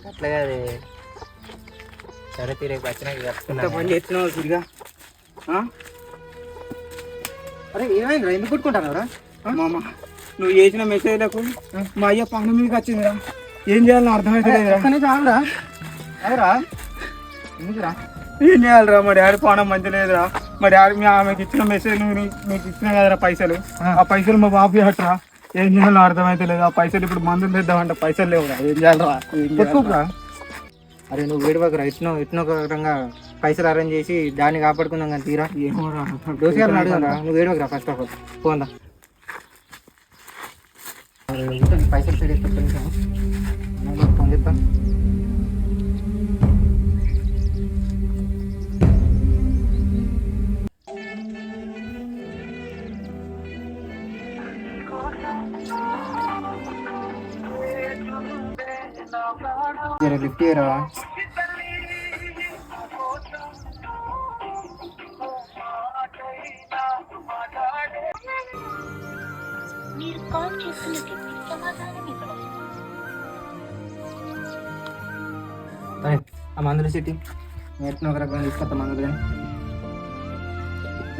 అట్లా కాదు. సరే రేపు వచ్చినాక ఎంత పని చేస్తున్నావు తిరిగా? అరే ఏమైందిరా, ఎందుకు కొట్టుకుంటారా మామ? నువ్వు చేసిన మెసేజ్లకు మా అయ్య పన్ను మీదకి వచ్చిందిరా. ఏం చేయాలని అర్థమైతే చాలరా. అదేరా ఎందుకురా ఏం చేయాలిరా? మా డాడీ పానం మంచి లేదురా. మా డాడీ ఆమెకి ఇచ్చిన మెసేజ్ మీకు ఇచ్చిన కదరా పైసలు. ఆ పైసలు మా బాబు అట్రా. ఏం చేయాలో అర్థమైతే లేదు. ఆ పైసలు ఇప్పుడు మందులు తెద్దామంటే పైసలు లేవురా. ఏం చేయాలరా? అరే నువ్వు వేడివకరా, ఎట్నో ఒక రకంగా పైసలు అరేంజ్ చేసి దాన్ని కాపాడుకుందాం కానీ తీరా. ఏమోరా దోషగారిని అడుగురా. నువ్వు వేడివకరా ఫస్ట్ ఆఫ్ ఆల్. పోందా పైసలు సైడ్ ఫోన్ చెప్తాను. లిఫ్ట్ చేయరా. ఆ మందులు సిటీ ఎట్లా ఒక రకంగా తీసుకొస్తా మందులు కానీ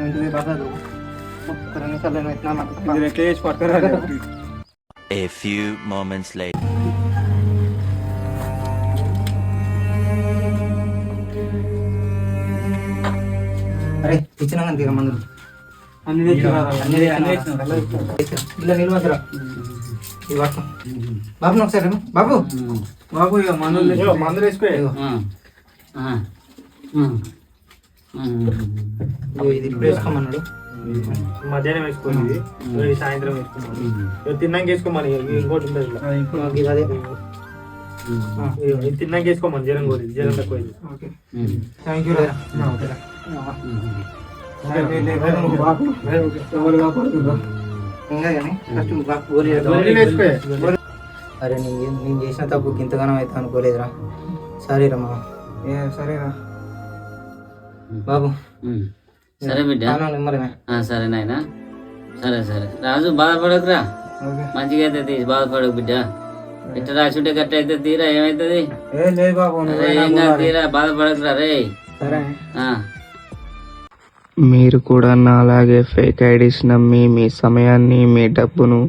ఇంటికి బదదు. ఒక్క 2 నిమిషాలు ఎట్లా చేసి పట్టుకురా. A few moments later. అరే ఇచ్చినా కానీ తీరా మందులు అన్ని ఇలా నిలవద్దురా. ఇది పట్టు బాబు. ఒకసారి బాబు బాబు ఇక మందులు వేసుకో. ఇది ఇప్పుడు వేసుకోమన్నాడు. మధ్యాహ్నం వేసుకోండి, సాయంత్రం వేసుకున్నాను. తిన్నాక వేసుకోమని ఇంకోటి ఉంటుంది. అదే తిన్నాక వేసుకోమని జ్వరం కోరి జ్వరం తక్కువ. Thank you. అరే నేను చేసిన తప్పు ఇంతగానం అయితే అనుకోలేదురా. సరేరమ్మా. సరేరా బాబు. సరే బిడ్డ. నెమ్మదిగా. సరే నాయనా. సరే సరే రాజు, బాధపడకురా. మంచిగా అయితే బాధపడకు బిడ్డ. ఇట్లా రాసుంటే గట్ట అయితే తీరా ఏమైతుంది? తీరా బాధపడకురా రే. మీరు కూడా నాలాగే ఫేక్ ఐడీస్ నమ్మి మీ సమయాన్ని, మీ డబ్బును,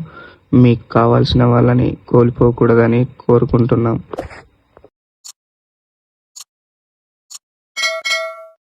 మీకు కావాల్సిన వాళ్ళని కోల్పోకూడదని కోరుకుంటున్నాం.